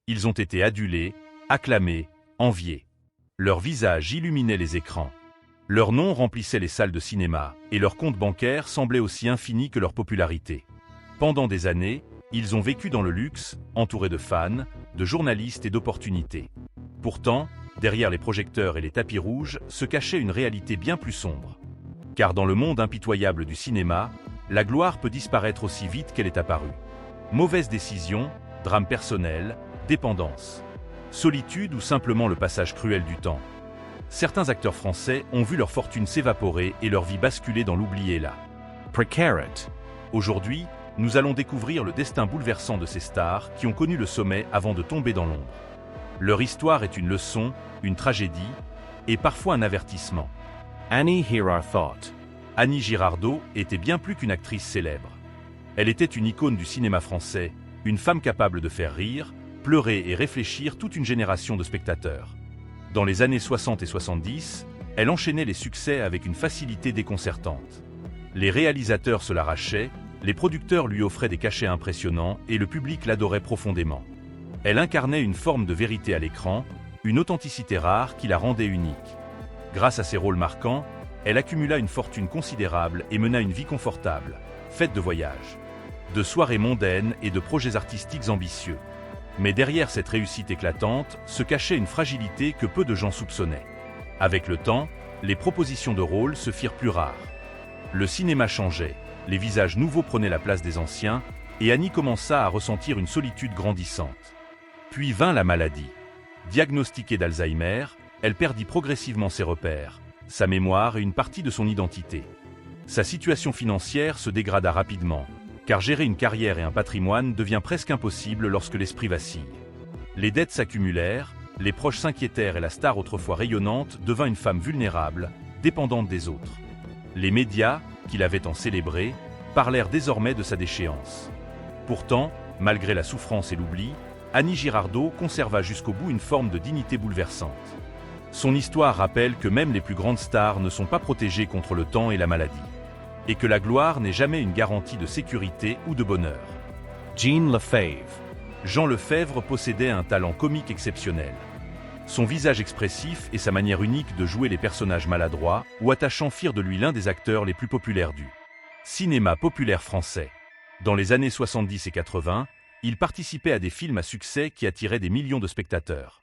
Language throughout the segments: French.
Ils ont été adulés, acclamés, enviés. Leurs visages illuminaient les écrans. Leurs noms remplissaient les salles de cinéma, et leurs comptes bancaires semblaient aussi infinis que leur popularité. Pendant des années, ils ont vécu dans le luxe, entourés de fans, de journalistes et d'opportunités. Pourtant, derrière les projecteurs et les tapis rouges, se cachait une réalité bien plus sombre. Car dans le monde impitoyable du cinéma, la gloire peut disparaître aussi vite qu'elle est apparue. Mauvaise décision, drame personnel, dépendance, solitude ou simplement le passage cruel du temps. Certains acteurs français ont vu leur fortune s'évaporer et leur vie basculer dans l'oubli et la précarité. Aujourd'hui, nous allons découvrir le destin bouleversant de ces stars qui ont connu le sommet avant de tomber dans l'ombre. Leur histoire est une leçon, une tragédie et parfois un avertissement. Annie Girardot. Annie Girardot était bien plus qu'une actrice célèbre. Elle était une icône du cinéma français, une femme capable de faire rire, pleurer et réfléchir toute une génération de spectateurs. Dans les années 60 et 70, elle enchaînait les succès avec une facilité déconcertante. Les réalisateurs se l'arrachaient, les producteurs lui offraient des cachets impressionnants et le public l'adorait profondément. Elle incarnait une forme de vérité à l'écran, une authenticité rare qui la rendait unique. Grâce à ses rôles marquants, elle accumula une fortune considérable et mena une vie confortable, faite de voyages, de soirées mondaines et de projets artistiques ambitieux. Mais derrière cette réussite éclatante se cachait une fragilité que peu de gens soupçonnaient. Avec le temps, les propositions de rôles se firent plus rares. Le cinéma changeait, les visages nouveaux prenaient la place des anciens, et Annie commença à ressentir une solitude grandissante. Puis vint la maladie. Diagnostiquée d'Alzheimer, elle perdit progressivement ses repères, sa mémoire et une partie de son identité. Sa situation financière se dégrada rapidement, car gérer une carrière et un patrimoine devient presque impossible lorsque l'esprit vacille. Les dettes s'accumulèrent, les proches s'inquiétèrent et la star autrefois rayonnante devint une femme vulnérable, dépendante des autres. Les médias, qui l'avaient tant célébrée, parlèrent désormais de sa déchéance. Pourtant, malgré la souffrance et l'oubli, Annie Girardot conserva jusqu'au bout une forme de dignité bouleversante. Son histoire rappelle que même les plus grandes stars ne sont pas protégées contre le temps et la maladie. Et que la gloire n'est jamais une garantie de sécurité ou de bonheur. Jean Lefebvre. Jean Lefebvre possédait un talent comique exceptionnel. Son visage expressif et sa manière unique de jouer les personnages maladroits ou attachants firent de lui l'un des acteurs les plus populaires du cinéma populaire français. Dans les années 70 et 80, il participait à des films à succès qui attiraient des millions de spectateurs.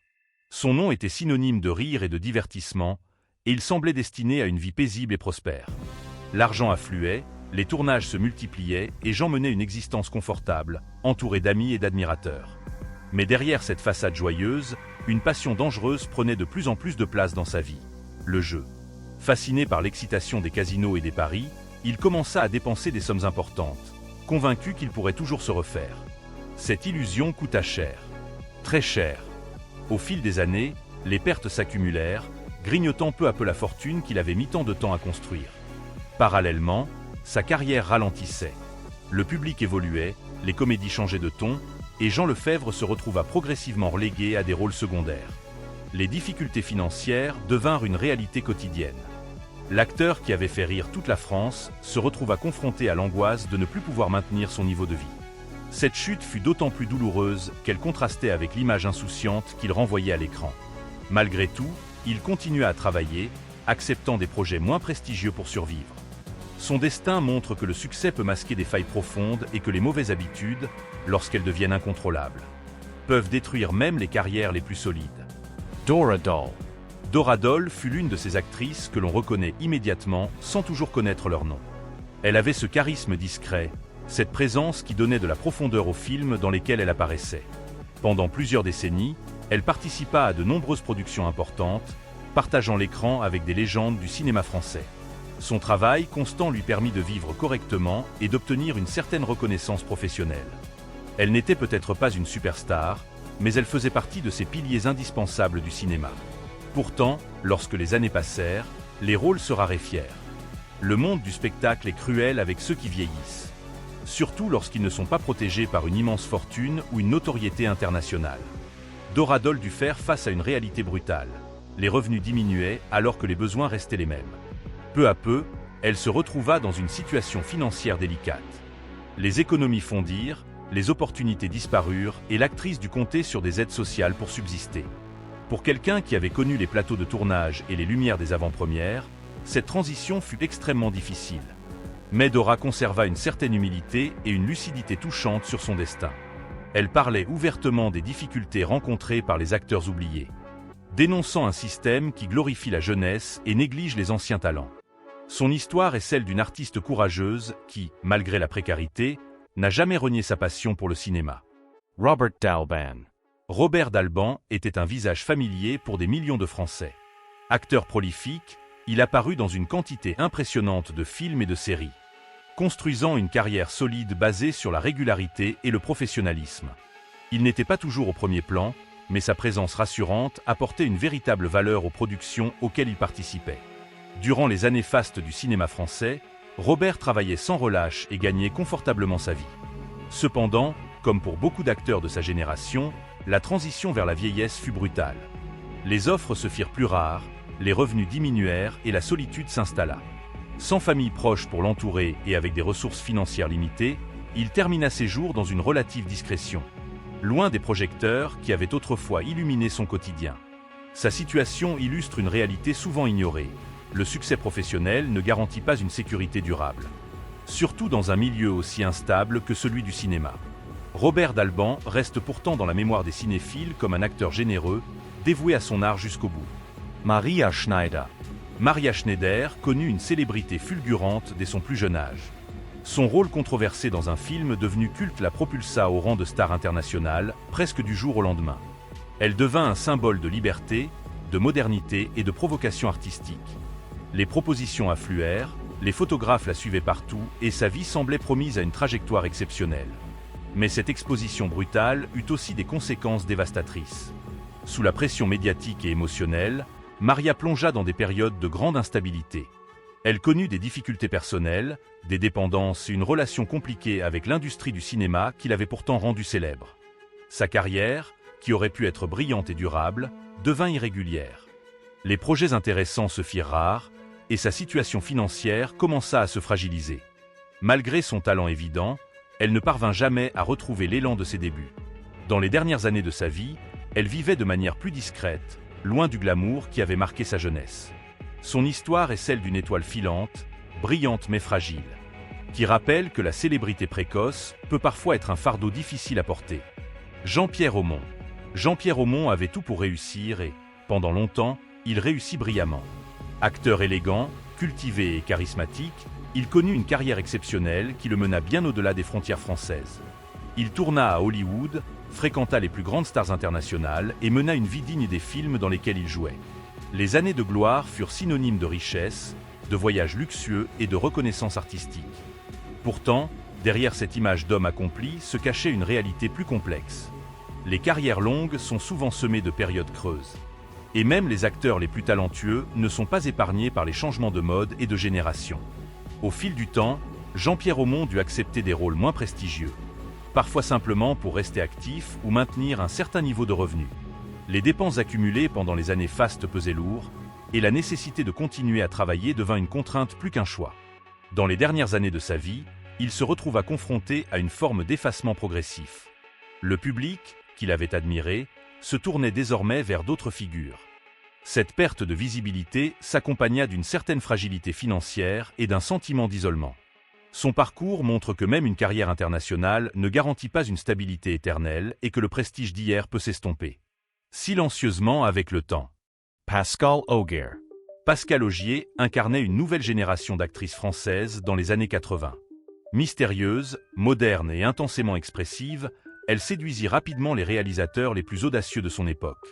Son nom était synonyme de rire et de divertissement, et il semblait destiné à une vie paisible et prospère. L'argent affluait, les tournages se multipliaient et Jean menait une existence confortable, entouré d'amis et d'admirateurs. Mais derrière cette façade joyeuse, une passion dangereuse prenait de plus en plus de place dans sa vie, le jeu. Fasciné par l'excitation des casinos et des paris, il commença à dépenser des sommes importantes, convaincu qu'il pourrait toujours se refaire. Cette illusion coûta cher, très cher. Au fil des années, les pertes s'accumulèrent, grignotant peu à peu la fortune qu'il avait mis tant de temps à construire. Parallèlement, sa carrière ralentissait. Le public évoluait, les comédies changeaient de ton, et Jean Lefebvre se retrouva progressivement relégué à des rôles secondaires. Les difficultés financières devinrent une réalité quotidienne. L'acteur qui avait fait rire toute la France se retrouva confronté à l'angoisse de ne plus pouvoir maintenir son niveau de vie. Cette chute fut d'autant plus douloureuse qu'elle contrastait avec l'image insouciante qu'il renvoyait à l'écran. Malgré tout, il continua à travailler, acceptant des projets moins prestigieux pour survivre. Son destin montre que le succès peut masquer des failles profondes et que les mauvaises habitudes, lorsqu'elles deviennent incontrôlables, peuvent détruire même les carrières les plus solides. Dora Dole. Dora Dole fut l'une de ces actrices que l'on reconnaît immédiatement sans toujours connaître leur nom. Elle avait ce charisme discret, cette présence qui donnait de la profondeur aux films dans lesquels elle apparaissait. Pendant plusieurs décennies, elle participa à de nombreuses productions importantes, partageant l'écran avec des légendes du cinéma français. Son travail constant lui permit de vivre correctement et d'obtenir une certaine reconnaissance professionnelle. Elle n'était peut-être pas une superstar, mais elle faisait partie de ces piliers indispensables du cinéma. Pourtant, lorsque les années passèrent, les rôles se raréfièrent. Le monde du spectacle est cruel avec ceux qui vieillissent. Surtout lorsqu'ils ne sont pas protégés par une immense fortune ou une notoriété internationale. Dora Dole dut faire face à une réalité brutale. Les revenus diminuaient alors que les besoins restaient les mêmes. Peu à peu, elle se retrouva dans une situation financière délicate. Les économies fondirent, les opportunités disparurent et l'actrice dut compter sur des aides sociales pour subsister. Pour quelqu'un qui avait connu les plateaux de tournage et les lumières des avant-premières, cette transition fut extrêmement difficile. Mais Dora conserva une certaine humilité et une lucidité touchante sur son destin. Elle parlait ouvertement des difficultés rencontrées par les acteurs oubliés, dénonçant un système qui glorifie la jeunesse et néglige les anciens talents. Son histoire est celle d'une artiste courageuse qui, malgré la précarité, n'a jamais renié sa passion pour le cinéma. Robert Dalban. Robert Dalban était un visage familier pour des millions de Français. Acteur prolifique, il apparut dans une quantité impressionnante de films et de séries, construisant une carrière solide basée sur la régularité et le professionnalisme. Il n'était pas toujours au premier plan, mais sa présence rassurante apportait une véritable valeur aux productions auxquelles il participait. Durant les années fastes du cinéma français, Robert travaillait sans relâche et gagnait confortablement sa vie. Cependant, comme pour beaucoup d'acteurs de sa génération, la transition vers la vieillesse fut brutale. Les offres se firent plus rares, les revenus diminuèrent et la solitude s'installa. Sans famille proche pour l'entourer et avec des ressources financières limitées, il termina ses jours dans une relative discrétion, loin des projecteurs qui avaient autrefois illuminé son quotidien. Sa situation illustre une réalité souvent ignorée. Le succès professionnel ne garantit pas une sécurité durable, surtout dans un milieu aussi instable que celui du cinéma. Robert Dalban reste pourtant dans la mémoire des cinéphiles comme un acteur généreux, dévoué à son art jusqu'au bout. Maria Schneider. Maria Schneider connut une célébrité fulgurante dès son plus jeune âge. Son rôle controversé dans un film devenu culte la propulsa au rang de star internationale, presque du jour au lendemain. Elle devint un symbole de liberté, de modernité et de provocation artistique. Les propositions affluèrent, les photographes la suivaient partout et sa vie semblait promise à une trajectoire exceptionnelle. Mais cette exposition brutale eut aussi des conséquences dévastatrices. Sous la pression médiatique et émotionnelle, Maria plongea dans des périodes de grande instabilité. Elle connut des difficultés personnelles, des dépendances et une relation compliquée avec l'industrie du cinéma qui l'avait pourtant rendue célèbre. Sa carrière, qui aurait pu être brillante et durable, devint irrégulière. Les projets intéressants se firent rares, et sa situation financière commença à se fragiliser. Malgré son talent évident, elle ne parvint jamais à retrouver l'élan de ses débuts. Dans les dernières années de sa vie, elle vivait de manière plus discrète, loin du glamour qui avait marqué sa jeunesse. Son histoire est celle d'une étoile filante, brillante mais fragile, qui rappelle que la célébrité précoce peut parfois être un fardeau difficile à porter. Jean-Pierre Aumont. Jean-Pierre Aumont avait tout pour réussir et, pendant longtemps, il réussit brillamment. Acteur élégant, cultivé et charismatique, il connut une carrière exceptionnelle qui le mena bien au-delà des frontières françaises. Il tourna à Hollywood, fréquenta les plus grandes stars internationales et mena une vie digne des films dans lesquels il jouait. Les années de gloire furent synonymes de richesse, de voyages luxueux et de reconnaissance artistique. Pourtant, derrière cette image d'homme accompli se cachait une réalité plus complexe. Les carrières longues sont souvent semées de périodes creuses. Et même les acteurs les plus talentueux ne sont pas épargnés par les changements de mode et de génération. Au fil du temps, Jean-Pierre Aumont dut accepter des rôles moins prestigieux, parfois simplement pour rester actif ou maintenir un certain niveau de revenus. Les dépenses accumulées pendant les années fastes pesaient lourd, et la nécessité de continuer à travailler devint une contrainte plus qu'un choix. Dans les dernières années de sa vie, il se retrouva confronté à une forme d'effacement progressif. Le public, qu'il avait admiré, se tournait désormais vers d'autres figures. Cette perte de visibilité s'accompagna d'une certaine fragilité financière et d'un sentiment d'isolement. Son parcours montre que même une carrière internationale ne garantit pas une stabilité éternelle et que le prestige d'hier peut s'estomper silencieusement avec le temps. Pascal Augier. Pascal Augier incarnait une nouvelle génération d'actrices françaises dans les années 80. Mystérieuse, moderne et intensément expressive, elle séduisit rapidement les réalisateurs les plus audacieux de son époque.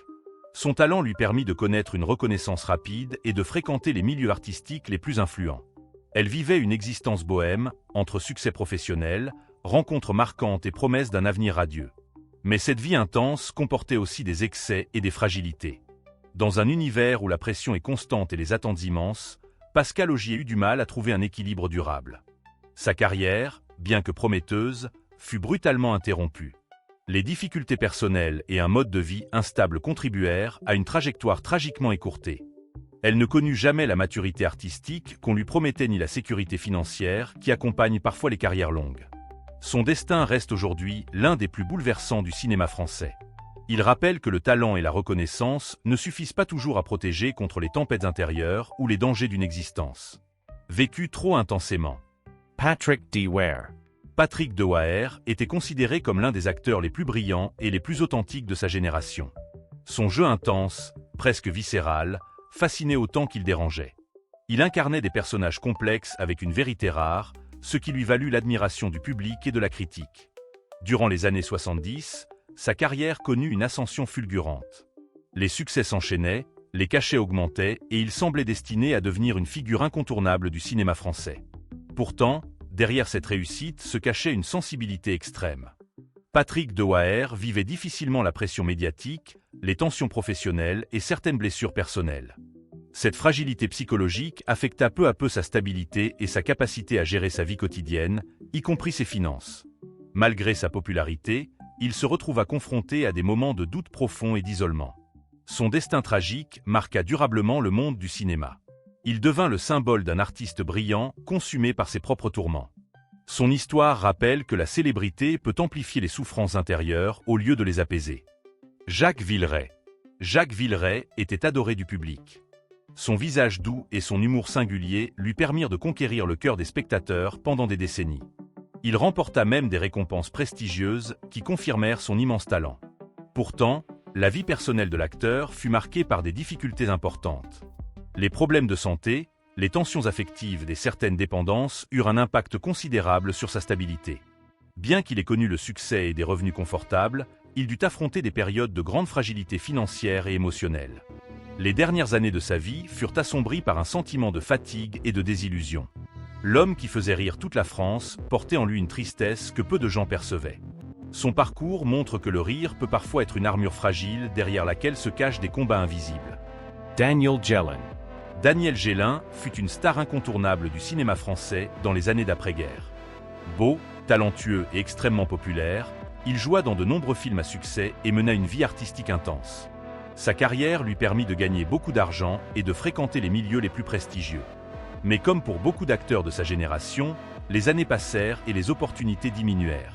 Son talent lui permit de connaître une reconnaissance rapide et de fréquenter les milieux artistiques les plus influents. Elle vivait une existence bohème, entre succès professionnel, rencontres marquantes et promesses d'un avenir radieux. Mais cette vie intense comportait aussi des excès et des fragilités. Dans un univers où la pression est constante et les attentes immenses, Pascal Augier eut du mal à trouver un équilibre durable. Sa carrière, bien que prometteuse, fut brutalement interrompue. Les difficultés personnelles et un mode de vie instable contribuèrent à une trajectoire tragiquement écourtée. Elle ne connut jamais la maturité artistique qu'on lui promettait ni la sécurité financière qui accompagne parfois les carrières longues. Son destin reste aujourd'hui l'un des plus bouleversants du cinéma français. Il rappelle que le talent et la reconnaissance ne suffisent pas toujours à protéger contre les tempêtes intérieures ou les dangers d'une existence vécue trop intensément. Patrick D. Ware. Patrick Dewaere était considéré comme l'un des acteurs les plus brillants et les plus authentiques de sa génération. Son jeu intense, presque viscéral, fascinait autant qu'il dérangeait. Il incarnait des personnages complexes avec une vérité rare, ce qui lui valut l'admiration du public et de la critique. Durant les années 70, sa carrière connut une ascension fulgurante. Les succès s'enchaînaient, les cachets augmentaient et il semblait destiné à devenir une figure incontournable du cinéma français. Pourtant, derrière cette réussite se cachait une sensibilité extrême. Patrick Dewaere vivait difficilement la pression médiatique, les tensions professionnelles et certaines blessures personnelles. Cette fragilité psychologique affecta peu à peu sa stabilité et sa capacité à gérer sa vie quotidienne, y compris ses finances. Malgré sa popularité, il se retrouva confronté à des moments de doute profond et d'isolement. Son destin tragique marqua durablement le monde du cinéma. Il devint le symbole d'un artiste brillant, consumé par ses propres tourments. Son histoire rappelle que la célébrité peut amplifier les souffrances intérieures au lieu de les apaiser. Jacques Villeray. Jacques Villeray était adoré du public. Son visage doux et son humour singulier lui permirent de conquérir le cœur des spectateurs pendant des décennies. Il remporta même des récompenses prestigieuses qui confirmèrent son immense talent. Pourtant, la vie personnelle de l'acteur fut marquée par des difficultés importantes. Les problèmes de santé, les tensions affectives et certaines dépendances eurent un impact considérable sur sa stabilité. Bien qu'il ait connu le succès et des revenus confortables, il dut affronter des périodes de grande fragilité financière et émotionnelle. Les dernières années de sa vie furent assombries par un sentiment de fatigue et de désillusion. L'homme qui faisait rire toute la France portait en lui une tristesse que peu de gens percevaient. Son parcours montre que le rire peut parfois être une armure fragile derrière laquelle se cachent des combats invisibles. Daniel Jelen. Daniel Jelen fut une star incontournable du cinéma français dans les années d'après-guerre. Beau, talentueux et extrêmement populaire, il joua dans de nombreux films à succès et mena une vie artistique intense. Sa carrière lui permit de gagner beaucoup d'argent et de fréquenter les milieux les plus prestigieux. Mais comme pour beaucoup d'acteurs de sa génération, les années passèrent et les opportunités diminuèrent.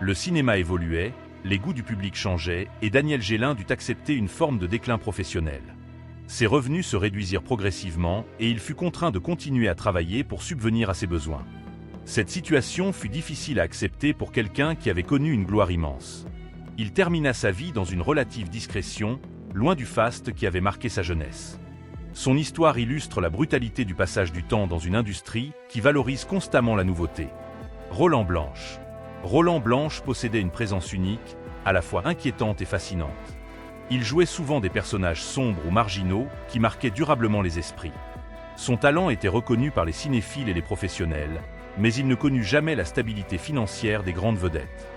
Le cinéma évoluait, les goûts du public changeaient et Daniel Jelen dut accepter une forme de déclin professionnel. Ses revenus se réduisirent progressivement et il fut contraint de continuer à travailler pour subvenir à ses besoins. Cette situation fut difficile à accepter pour quelqu'un qui avait connu une gloire immense. Il termina sa vie dans une relative discrétion, loin du faste qui avait marqué sa jeunesse. Son histoire illustre la brutalité du passage du temps dans une industrie qui valorise constamment la nouveauté. Roland Blanche. Roland Blanche possédait une présence unique, à la fois inquiétante et fascinante. Il jouait souvent des personnages sombres ou marginaux qui marquaient durablement les esprits. Son talent était reconnu par les cinéphiles et les professionnels, mais il ne connut jamais la stabilité financière des grandes vedettes.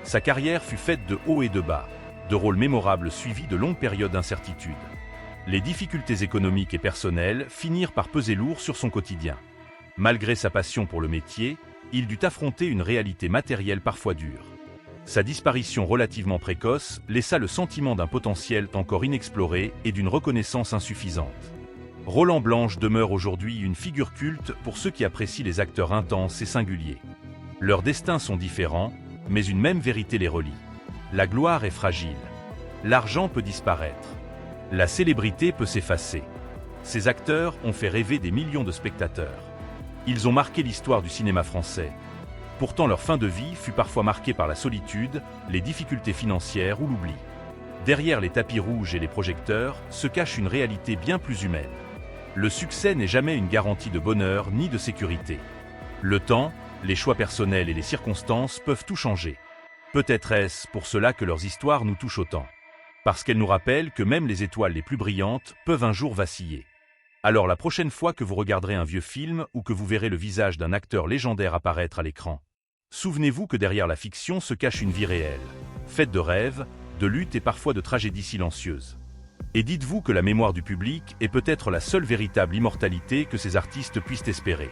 Sa carrière fut faite de hauts et de bas, de rôles mémorables suivis de longues périodes d'incertitude. Les difficultés économiques et personnelles finirent par peser lourd sur son quotidien. Malgré sa passion pour le métier, il dut affronter une réalité matérielle parfois dure. Sa disparition relativement précoce laissa le sentiment d'un potentiel encore inexploré et d'une reconnaissance insuffisante. Roland Blanche demeure aujourd'hui une figure culte pour ceux qui apprécient les acteurs intenses et singuliers. Leurs destins sont différents, mais une même vérité les relie. La gloire est fragile. L'argent peut disparaître. La célébrité peut s'effacer. Ces acteurs ont fait rêver des millions de spectateurs. Ils ont marqué l'histoire du cinéma français. Pourtant, leur fin de vie fut parfois marquée par la solitude, les difficultés financières ou l'oubli. Derrière les tapis rouges et les projecteurs se cache une réalité bien plus humaine. Le succès n'est jamais une garantie de bonheur ni de sécurité. Le temps, les choix personnels et les circonstances peuvent tout changer. Peut-être est-ce pour cela que leurs histoires nous touchent autant. Parce qu'elles nous rappellent que même les étoiles les plus brillantes peuvent un jour vaciller. Alors la prochaine fois que vous regarderez un vieux film ou que vous verrez le visage d'un acteur légendaire apparaître à l'écran, souvenez-vous que derrière la fiction se cache une vie réelle, faite de rêves, de luttes et parfois de tragédies silencieuses. Et dites-vous que la mémoire du public est peut-être la seule véritable immortalité que ces artistes puissent espérer.